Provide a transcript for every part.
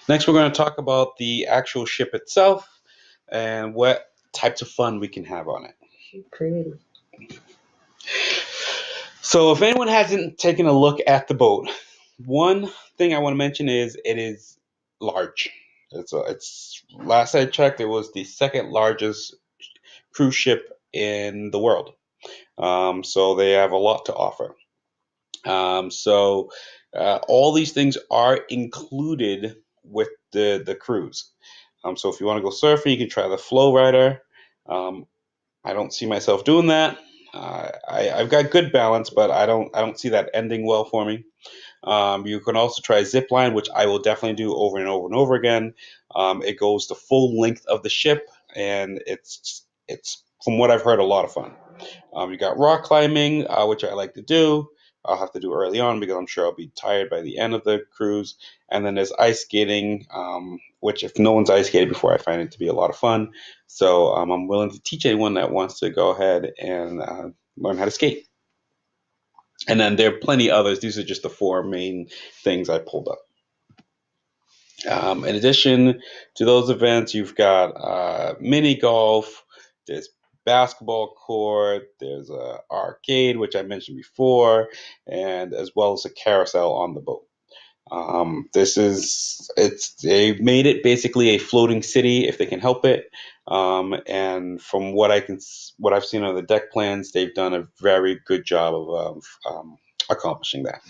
Next, we're going to talk about the actual ship itself and what types of fun we can have on it. Pretty. So, if anyone hasn't taken a look at the boat, one thing I want to mention is it is large. It's last I checked, it was the second largest cruise ship in the world. So they have a lot to offer. So all these things are included with the cruise. So if you want to go surfing, you can try the Flow Rider. Um, I don't see myself doing that. I've got good balance, but I don't see that ending well for me. You can also try zip line, which I will definitely do over and over and over again. It goes the full length of the ship, and it's from what I've heard a lot of fun. You got rock climbing, which I like to do. I'll have to do early on because I'm sure I'll be tired by the end of the cruise. And then there's ice skating, which if no one's ice skated before, I find it to be a lot of fun. So I'm willing to teach anyone that wants to go ahead and learn how to skate. And then there are plenty others. These are just the four main things I pulled up. In addition to those events, you've got mini golf, there's basketball court, there's a arcade, which I mentioned before, and as well as a carousel on the boat. They made it basically a floating city if they can help it. And from what I've seen on the deck plans, they've done a very good job of accomplishing that.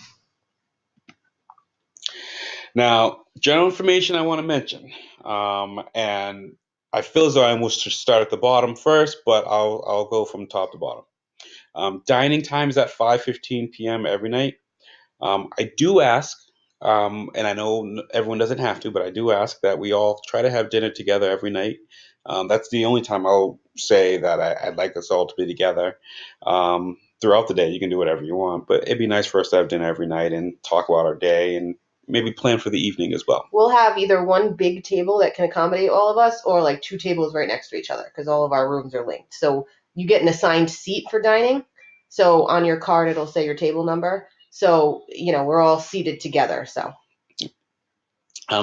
Now, general information I want to mention, and I feel as though I almost should start at the bottom first, but I'll go from top to bottom. Dining time is at 5:15 p.m. every night. I do ask, and I know everyone doesn't have to, but I do ask that we all try to have dinner together every night. That's the only time I'll say that I'd like us all to be together. Throughout the day, you can do whatever you want, but it'd be nice for us to have dinner every night and talk about our day and maybe plan for the evening as well. We'll have either one big table that can accommodate all of us or like two tables right next to each other because all of our rooms are linked. So you get an assigned seat for dining. So on your card, it'll say your table number. So, we're all seated together. So,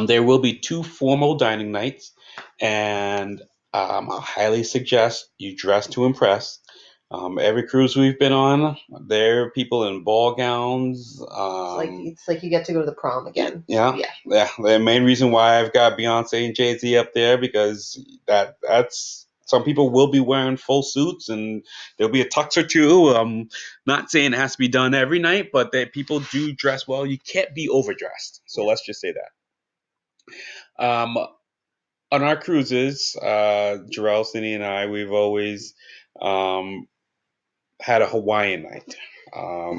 There will be two formal dining nights, and I highly suggest you dress to impress. Every cruise we've been on, there are people in ball gowns. it's like you get to go to the prom again. Yeah, Yeah. yeah. The main reason why I've got Beyonce and Jay Z up there because that's some people will be wearing full suits and there'll be a tux or two. Not saying it has to be done every night, but that people do dress well. You can't be overdressed. So let's just say that. Um, on our cruises, Jarrell, Cindy, and I, we've always um, had a Hawaiian night.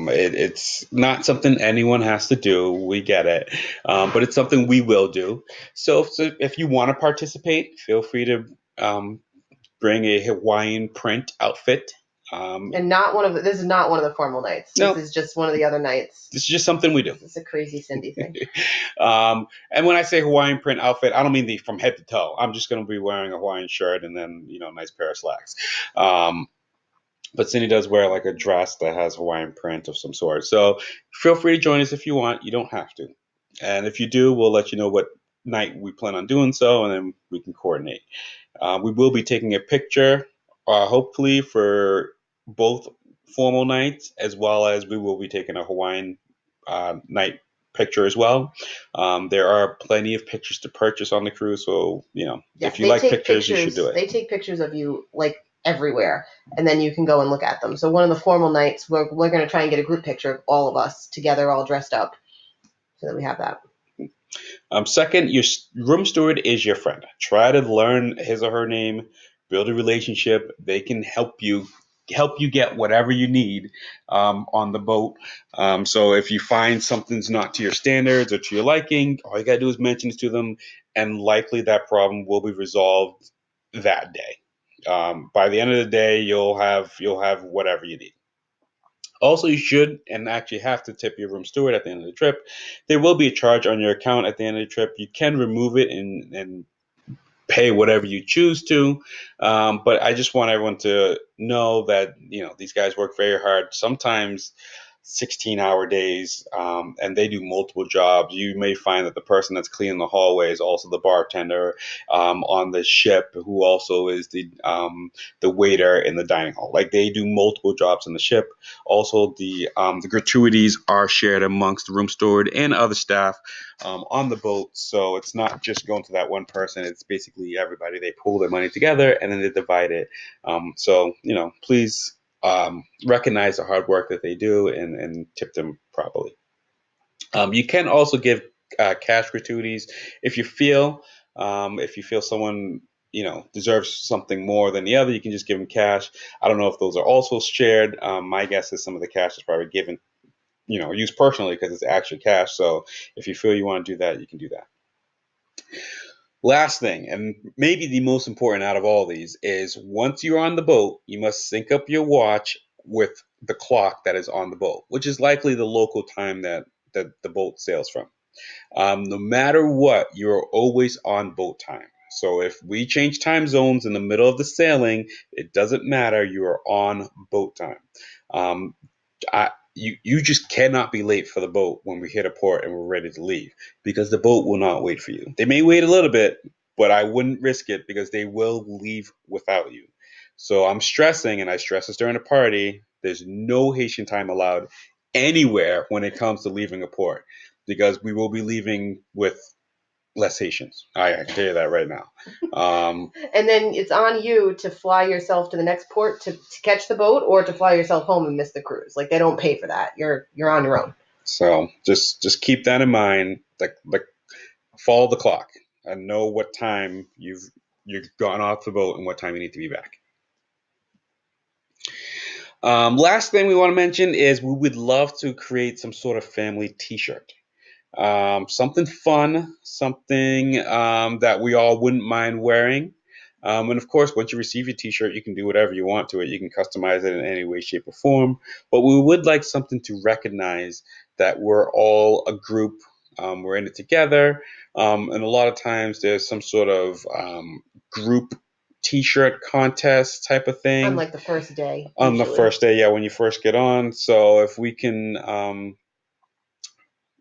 It's not something anyone has to do. We get it, but it's something we will do. So if you want to participate, feel free to bring a Hawaiian print outfit. And this is not one of the formal nights. No, This is just one of the other nights. this is just something we do. It's a crazy Cindy thing. And when I say Hawaiian print outfit, I don't mean the from head to toe. I'm just going to be wearing a Hawaiian shirt and then a nice pair of slacks. But Cindy does wear like a dress that has Hawaiian print of some sort. So feel free to join us if you want. You don't have to. And if you do, we'll let you know what night we plan on doing so, and then we can coordinate. We will be taking a picture, hopefully, for both formal nights, as well as we will be taking a Hawaiian night picture as well. There are plenty of pictures to purchase on the cruise, so if you like pictures, you should do it. They take pictures of you like everywhere, and then you can go and look at them. So one of the formal nights, we're going to try and get a group picture of all of us together, all dressed up, so that we have that. Second, your room steward is your friend. Try to learn his or her name, build a relationship. They can help you get whatever you need on the boat. So if you find something's not to your standards or to your liking, all you gotta do is mention it to them, and likely that problem will be resolved that day. By the end of the day, you'll have whatever you need. Also, you should and actually have to tip your room steward at the end of the trip. There will be a charge on your account at the end of the trip. You can remove it and pay whatever you choose to. But I just want everyone to know that these guys work very hard. Sometimes 16-hour days, and they do multiple jobs. You may find that the person that's cleaning the hallway is also the bartender on the ship, who also is the waiter in the dining hall. Like, they do multiple jobs on the ship. Also, the gratuities are shared amongst the room steward and other staff on the boat. So it's not just going to that one person. It's basically everybody. They pool their money together and then they divide it. So, please recognize the hard work that they do and tip them properly. You can also give cash gratuities if you feel someone deserves something more than the other. You can just give them cash. I don't know if those are also shared. My guess is some of the cash is probably given, used personally because it's actually cash. So if you feel you want to do that, you can do that. Last thing, and maybe the most important out of all these, is once you're on the boat, you must sync up your watch with the clock that is on the boat, which is likely the local time that the boat sails from. No matter what, you're always on boat time. So if we change time zones in the middle of the sailing, it doesn't matter. You are on boat time. Um, you just cannot be late for the boat when we hit a port and we're ready to leave, because the boat will not wait for you. They may wait a little bit, but I wouldn't risk it because they will leave without you. So I'm stressing, and I stress this during the party, there's no Haitian time allowed anywhere when it comes to leaving a port, because we will be leaving with less Haitians. I can tell you that right now. And then it's on you to fly yourself to the next port to catch the boat, or to fly yourself home and miss the cruise. Like, they don't pay for that. You're on your own. So just keep that in mind. Like follow the clock and know what time you've gone off the boat and what time you need to be back. Last thing we want to mention is we would love to create some sort of family T-shirt. Something fun, something that we all wouldn't mind wearing. And of course, once you receive your T-shirt, you can do whatever you want to it. You can customize it in any way, shape, or form. But we would like something to recognize that we're all a group. We're in it together. And a lot of times there's some sort of group T-shirt contest type of thing. On like the first day. On the usually. first day, yeah, when you first get on. So if we can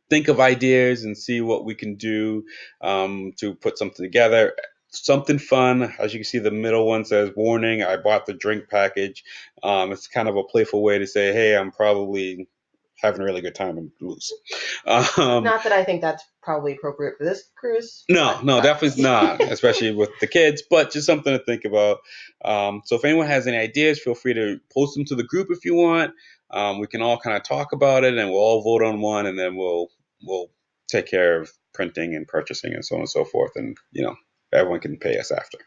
think of ideas and see what we can do to put something together. Something fun. As you can see, the middle one says, "Warning, I bought the drink package." It's kind of a playful way to say, hey, I'm probably having a really good time and loose. Not that I think that's probably appropriate for this cruise. No, definitely not, especially with the kids, but just something to think about. So if anyone has any ideas, feel free to post them to the group if you want. We can all kind of talk about it, and we'll all vote on one, and then we'll take care of printing and purchasing and so on and so forth, and everyone can pay us after.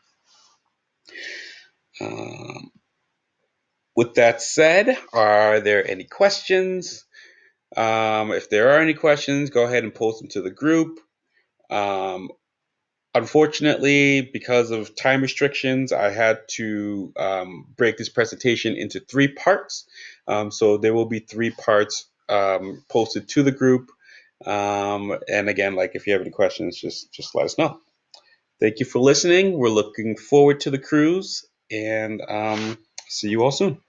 With that said, are there any questions? If there are any questions, go ahead and post them to the group. Unfortunately, because of time restrictions, I had to break this presentation into 3 parts. So there will be 3 parts posted to the group. And again, like, if you have any questions, just let us know. Thank you for listening. We're looking forward to the cruise, and see you all soon.